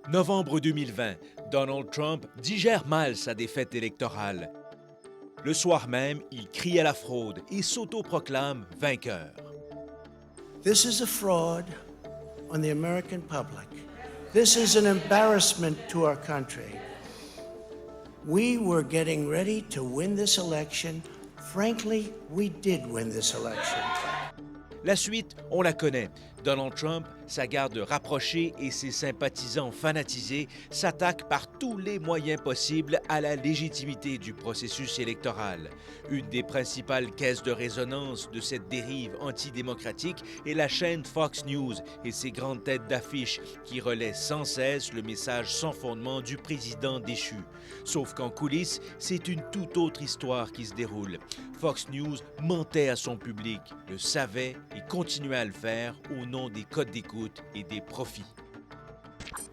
Novembre 2020, Donald Trump digère mal sa défaite électorale. Le soir même, il crie à la fraude et s'autoproclame vainqueur. This is a fraud on the American public. This is an embarrassment to our country. We were getting ready to win this election. Frankly, we did win this election. La suite, on la connaît. Donald Trump, sa garde rapprochée et ses sympathisants fanatisés s'attaquent par tous les moyens possibles à la légitimité du processus électoral. Une des principales caisses de résonance de cette dérive antidémocratique est la chaîne Fox News et ses grandes têtes d'affiche qui relaient sans cesse le message sans fondement du président déchu. Sauf qu'en coulisses, c'est une toute autre histoire qui se déroule. Fox News mentait à son public, le savait et continuait à le faire au nom des codes d'écoute et des profits.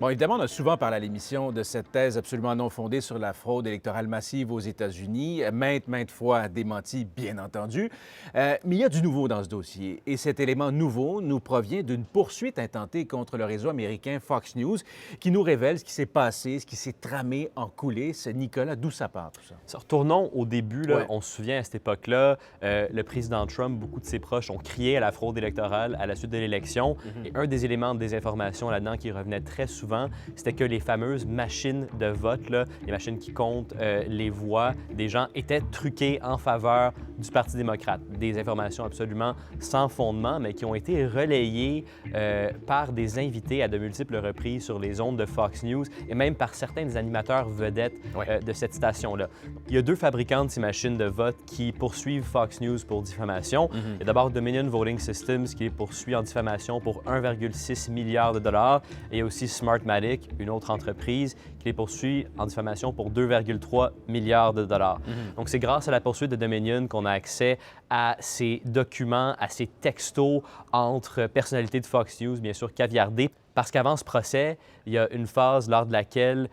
Bon, évidemment, on a souvent parlé à l'émission de cette thèse absolument non fondée sur la fraude électorale massive aux États-Unis, maintes fois démentie, bien entendu. Mais il y a du nouveau dans ce dossier. Et cet élément nouveau nous provient d'une poursuite intentée contre le réseau américain Fox News qui nous révèle ce qui s'est passé, ce qui s'est tramé en coulisses. Nicolas, d'où ça part tout ça? Retournons au début. Là, Ouais. On se souvient à cette époque-là, le président Trump, beaucoup de ses proches ont crié à la fraude électorale à la suite de l'élection. Et un des éléments de désinformation là-dedans qui revenait très souvent, c'était que les fameuses machines de vote, là, les machines qui comptent les voix des gens, étaient truquées en faveur du Parti démocrate. Des informations absolument sans fondement, mais qui ont été relayées par des invités à de multiples reprises sur les ondes de Fox News et même par certains des animateurs vedettes de cette station-là. Il y a deux fabricants de ces machines de vote qui poursuivent Fox News pour diffamation. Il y a d'abord Dominion Voting Systems qui les poursuit en diffamation pour 1,6 milliard de dollars et il y a aussi Smartmatic, une autre entreprise, qui les poursuit en diffamation pour 2,3 milliards de dollars. Donc, c'est grâce à la poursuite de Dominion qu'on a accès à ces documents, à ces textos entre personnalités de Fox News, bien sûr caviardés, parce qu'avant ce procès, il y a une phase lors de laquelle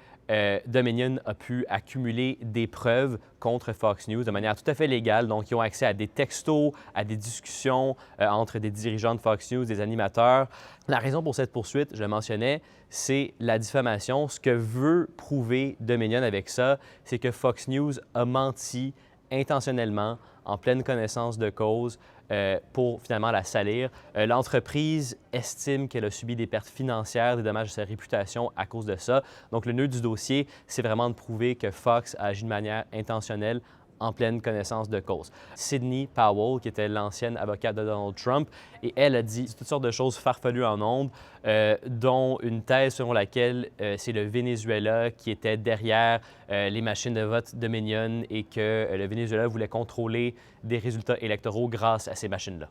Dominion a pu accumuler des preuves contre Fox News de manière tout à fait légale. Donc, ils ont accès à des textos, à des discussions entre des dirigeants de Fox News, des animateurs. La raison pour cette poursuite, je le mentionnais, c'est la diffamation. Ce que veut prouver Dominion avec ça, c'est que Fox News a menti intentionnellement, en pleine connaissance de cause, pour finalement la salir. L'entreprise estime qu'elle a subi des pertes financières, des dommages à sa réputation à cause de ça. Donc, le nœud du dossier, c'est vraiment de prouver que Fox a agi de manière intentionnelle en pleine connaissance de cause. Sidney Powell, qui était l'ancienne avocate de Donald Trump, et elle a dit toutes sortes de choses farfelues en ondes, dont une thèse selon laquelle c'est le Venezuela qui était derrière les machines de vote Dominion et que le Venezuela voulait contrôler des résultats électoraux grâce à ces machines-là.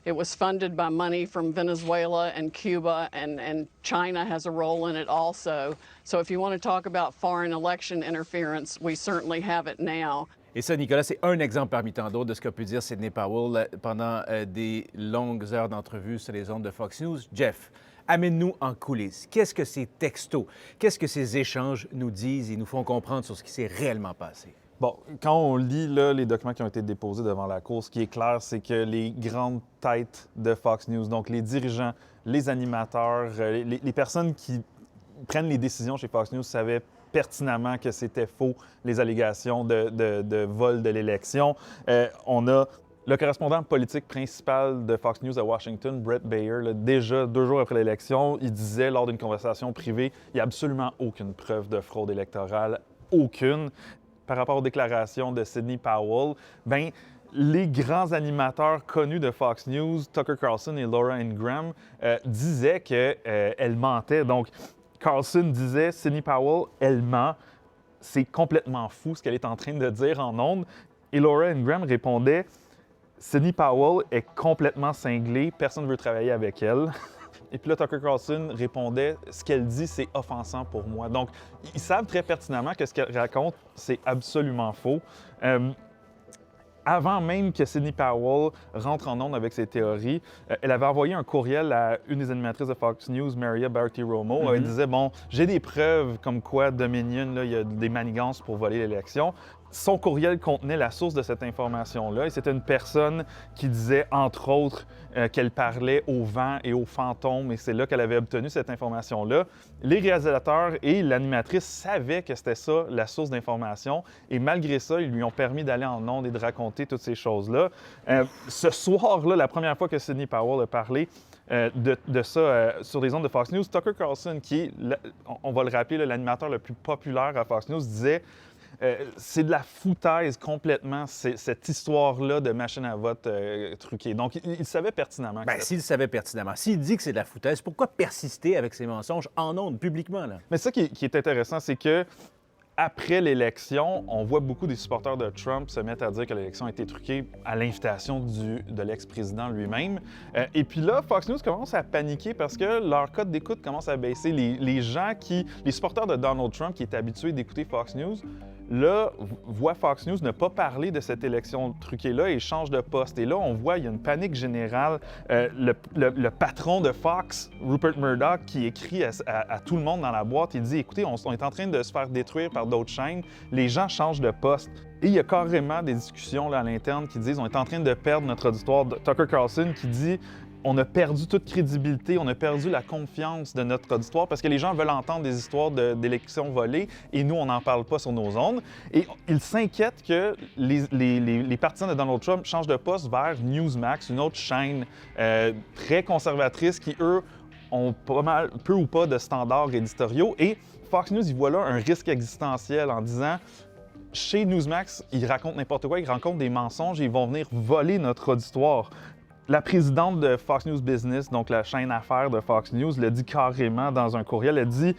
It was funded by money from Venezuela and Cuba, and China has a role in it also. So if you want to talk about foreign election interference, we certainly have it now. Et ça, Nicolas, c'est un exemple parmi tant d'autres de ce qu'a pu dire Sidney Powell pendant des longues heures d'entrevue sur les ondes de Fox News. Jeff, amène-nous en coulisses. Qu'est-ce que ces textos, qu'est-ce que ces échanges nous disent et nous font comprendre sur ce qui s'est réellement passé? Bon, quand on lit là, les documents qui ont été déposés devant la Cour, ce qui est clair, c'est que les grandes têtes de Fox News, donc les dirigeants, les animateurs, les personnes qui prennent les décisions chez Fox News savaient pertinemment que c'était faux, les allégations de vol de l'élection. On a le correspondant politique principal de Fox News à Washington, Brett Baer, là, déjà 2 jours après l'élection, il disait lors d'une conversation privée, il n'y a absolument aucune preuve de fraude électorale, aucune. Par rapport aux déclarations de Sidney Powell, bien, les grands animateurs connus de Fox News, Tucker Carlson et Laura Ingraham, disaient qu'elle mentait. Donc, Carlson disait, Sidney Powell, elle ment. C'est complètement fou ce qu'elle est en train de dire en ondes. Et Laura Ingraham répondait, Sidney Powell est complètement cinglée, personne ne veut travailler avec elle. Et puis là, Tucker Carlson répondait, ce qu'elle dit, c'est offensant pour moi. Donc, ils savent très pertinemment que ce qu'elle raconte, c'est absolument faux. Avant même que Sidney Powell rentre en ondes avec ses théories, elle avait envoyé un courriel à une des animatrices de Fox News, Maria Bartiromo. Elle disait, bon, j'ai des preuves comme quoi Dominion, là, il y a des manigances pour voler l'élection. son courriel contenait la source de cette information-là et c'était une personne qui disait, entre autres, qu'elle parlait au vent et aux fantômes et c'est là qu'elle avait obtenu cette information-là. Les réalisateurs et l'animatrice savaient que c'était ça, la source d'information et malgré ça, ils lui ont permis d'aller en ondes et de raconter toutes ces choses-là. Ce soir-là, la première fois que Sidney Powell a parlé de ça sur les ondes de Fox News, Tucker Carlson, qui est, on va le rappeler, l'animateur le plus populaire à Fox News, disait c'est de la foutaise complètement, cette histoire-là de machine à vote truquée. Donc, il savait pertinemment. Bien, s'il savait pertinemment, s'il dit que c'est de la foutaise, pourquoi persister avec ces mensonges en ondes, publiquement, là? Mais ça qui est intéressant, c'est que après l'élection, on voit beaucoup des supporters de Trump se mettre à dire que l'élection a été truquée à l'invitation de l'ex-président lui-même. Et puis là, Fox News commence à paniquer parce que leur cote d'écoute commence à baisser. Les supporters de Donald Trump qui étaient habitués d'écouter Fox News, là, voient Fox News ne pas parler de cette élection truquée-là et changent de poste. Et là, on voit, il y a une panique générale. Le patron de Fox, Rupert Murdoch, qui écrit à tout le monde dans la boîte, il dit « Écoutez, on est en train de se faire détruire par d'autres chaînes. Les gens changent de poste. » Et il y a carrément des discussions là, à l'interne qui disent « On est en train de perdre notre auditoire. » Tucker Carlson qui dit on a perdu toute crédibilité, on a perdu la confiance de notre auditoire parce que les gens veulent entendre des histoires d'élections volées et nous, on n'en parle pas sur nos ondes. Et ils s'inquiètent que les partisans de Donald Trump changent de poste vers Newsmax, une autre chaîne très conservatrice qui, eux, ont pas mal, peu ou pas de standards éditoriaux. Et Fox News, ils voient là un risque existentiel en disant chez Newsmax, ils racontent n'importe quoi, ils racontent des mensonges et ils vont venir voler notre auditoire. La présidente de Fox News Business, donc la chaîne affaires de Fox News, l'a dit carrément dans un courriel. Elle dit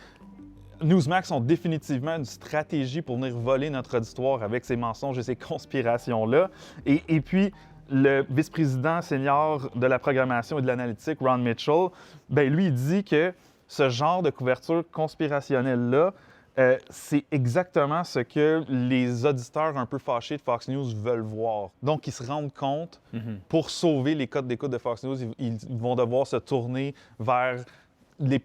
Newsmax ont définitivement une stratégie pour venir voler notre auditoire avec ces mensonges et ces conspirations-là. Et puis, le vice-président senior de la programmation et de l'analytique, Ron Mitchell, ben lui, il dit que ce genre de couverture conspirationnelle-là, c'est exactement ce que les auditeurs un peu fâchés de Fox News veulent voir. Donc, ils se rendent compte, pour sauver les codes d'écoute de Fox News, ils vont devoir se tourner vers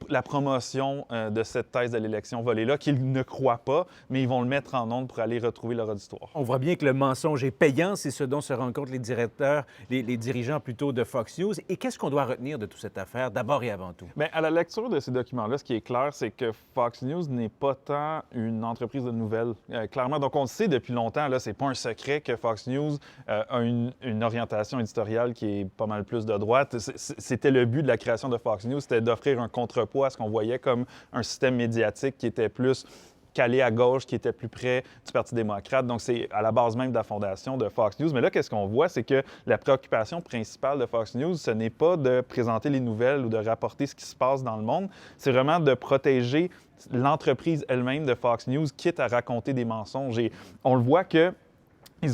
la promotion de cette thèse de l'élection volée-là, qu'ils ne croient pas, mais ils vont le mettre en ondes pour aller retrouver leur auditoire. On voit bien que le mensonge est payant, c'est ce dont se rendent compte les directeurs, les dirigeants plutôt de Fox News. Et qu'est-ce qu'on doit retenir de toute cette affaire, d'abord et avant tout? Bien, à la lecture de ces documents-là, ce qui est clair, c'est que Fox News n'est pas tant une entreprise de nouvelles. Clairement, donc on le sait depuis longtemps, là, c'est pas un secret que Fox News a une orientation éditoriale qui est pas mal plus de droite. C'était le but de la création de Fox News, c'était d'offrir un contrepoids à ce qu'on voyait comme un système médiatique qui était plus calé à gauche, qui était plus près du Parti démocrate. Donc, c'est à la base même de la fondation de Fox News. Mais là, qu'est-ce qu'on voit? C'est que la préoccupation principale de Fox News, ce n'est pas de présenter les nouvelles ou de rapporter ce qui se passe dans le monde. C'est vraiment de protéger l'entreprise elle-même de Fox News, quitte à raconter des mensonges. Et on le voit qu'ils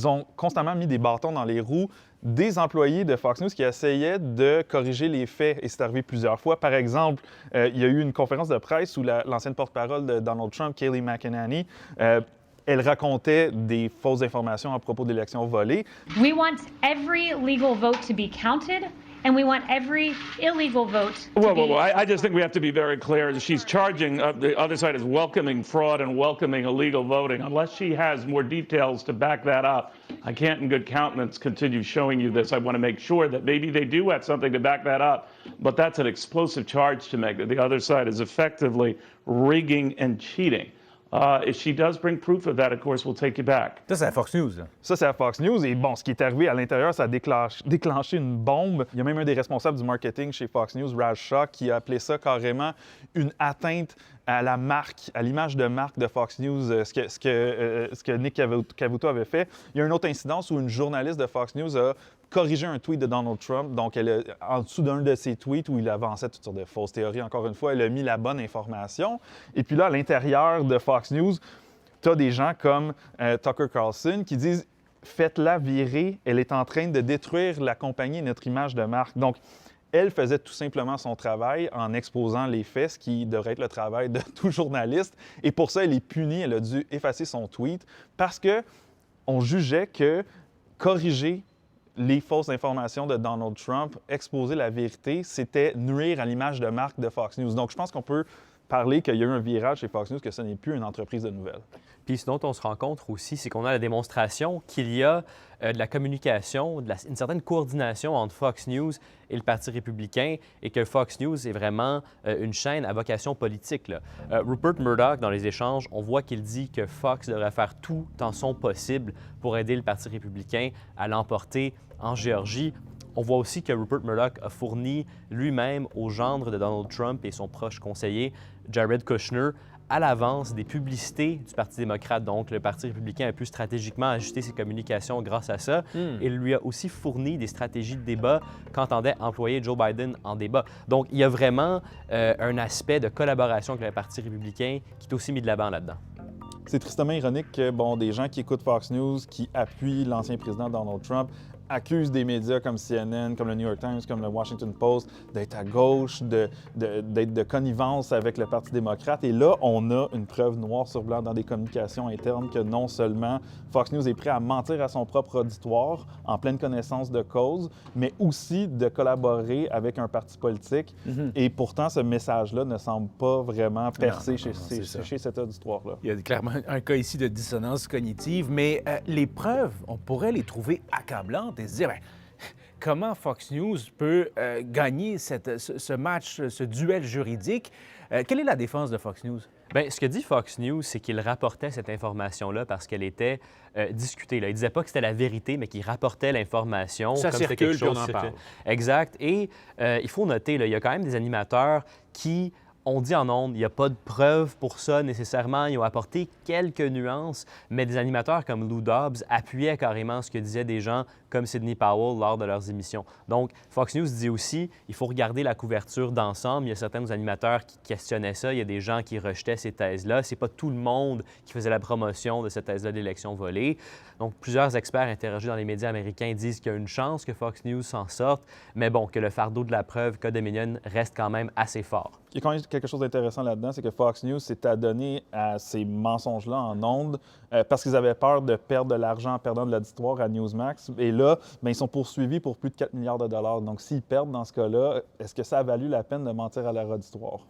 ont constamment mis des bâtons dans les roues des employés de Fox News qui essayaient de corriger les faits, et c'est arrivé plusieurs fois. Par exemple, il y a eu une conférence de presse où l'ancienne porte-parole de Donald Trump, Kayleigh McEnany, elle racontait des fausses informations à propos de l'élection volée. We want every legal vote to be counted. And we want every illegal vote to be... Well, I just think we have to be very clear. She's charging, the other side is welcoming fraud and welcoming illegal voting. Unless she has more details to back that up, I can't in good countenance continue showing you this. I want to make sure that maybe they do have something to back that up, but that's an explosive charge to make, that the other side is effectively rigging and cheating. If she does bring proof of that, of course, we'll take you back. Ça, c'est à Fox News, là. Ça, c'est à Fox News. Et bon, ce qui est arrivé à l'intérieur, ça a déclenché une bombe. Il y a même un des responsables du marketing chez Fox News, Raj Shah, qui a appelé ça carrément une atteinte à la marque, à l'image de marque de Fox News, ce que Nick Cavuto avait fait. Il y a une autre incidence où une journaliste de Fox News a corrigé un tweet de Donald Trump. Donc, en dessous d'un de ses tweets où il avançait toutes sortes de fausses théories, encore une fois, elle a mis la bonne information. Et puis là, à l'intérieur de Fox News, tu as des gens comme Tucker Carlson qui disent « Faites-la virer, elle est en train de détruire la compagnie et notre image de marque. » Donc, elle faisait tout simplement son travail en exposant les faits, ce qui devrait être le travail de tout journaliste. Et pour ça, elle est punie, elle a dû effacer son tweet parce qu'on jugeait que corriger les fausses informations de Donald Trump, exposer la vérité, c'était nuire à l'image de marque de Fox News. Donc, je pense qu'on peut parler qu'il y a eu un virage chez Fox News, que ce n'est plus une entreprise de nouvelles. Puis ce dont on se rencontre aussi, c'est qu'on a la démonstration qu'il y a de la communication, une certaine coordination entre Fox News et le Parti républicain et que Fox News est vraiment une chaîne à vocation politique, là. Rupert Murdoch, dans les échanges, on voit qu'il dit que Fox devrait faire tout en son possible pour aider le Parti républicain à l'emporter en Géorgie. On voit aussi que Rupert Murdoch a fourni lui-même au gendre de Donald Trump et son proche conseiller, Jared Kushner, à l'avance des publicités du Parti démocrate. Donc, le Parti républicain a pu stratégiquement ajuster ses communications grâce à ça. Il lui a aussi fourni des stratégies de débat qu'entendait employer Joe Biden en débat. Donc, il y a vraiment un aspect de collaboration avec le Parti républicain qui est aussi mis de l'avant là-dedans. C'est tristement ironique que des gens qui écoutent Fox News, qui appuient l'ancien président Donald Trump, accusent des médias comme CNN, comme le New York Times, comme le Washington Post, d'être à gauche, d'être de connivence avec le Parti démocrate. Et là, on a une preuve noire sur blanc dans des communications internes que non seulement Fox News est prêt à mentir à son propre auditoire en pleine connaissance de cause, mais aussi de collaborer avec un parti politique. Et pourtant, ce message-là ne semble pas vraiment percer chez cet auditoire-là. Il y a clairement un cas ici de dissonance cognitive, mais les preuves, on pourrait les trouver accablantes et se dire, comment Fox News peut gagner ce match, ce duel juridique? Quelle est la défense de Fox News? Bien, ce que dit Fox News, c'est qu'il rapportait cette information-là parce qu'elle était discutée. Là. Il ne disait pas que c'était la vérité, mais qu'il rapportait l'information. Ça comme circule, quelque chose puis on en parle. Exact. Et il faut noter, là, il y a quand même des animateurs qui ont dit en ondes, il n'y a pas de preuves pour ça nécessairement. Ils ont apporté quelques nuances, mais des animateurs comme Lou Dobbs appuyaient carrément ce que disaient des gens comme Sidney Powell lors de leurs émissions. Donc, Fox News dit aussi, il faut regarder la couverture d'ensemble. Il y a certains animateurs qui questionnaient ça. Il y a des gens qui rejetaient ces thèses-là. C'est pas tout le monde qui faisait la promotion de cette thèse-là d'élection volée. Donc, plusieurs experts interrogés dans les médias américains disent qu'il y a une chance que Fox News s'en sorte, mais bon, que le fardeau de la preuve, cas Dominion, reste quand même assez fort. Il y a quand même quelque chose d'intéressant là-dedans, c'est que Fox News s'est adonné à ces mensonges-là en ondes parce qu'ils avaient peur de perdre de l'argent en perdant de l'auditoire à Newsmax. Et là, bien, ils sont poursuivis pour plus de 4 milliards de dollars. Donc, s'ils perdent dans ce cas-là, est-ce que ça a valu la peine de mentir à leur auditoire?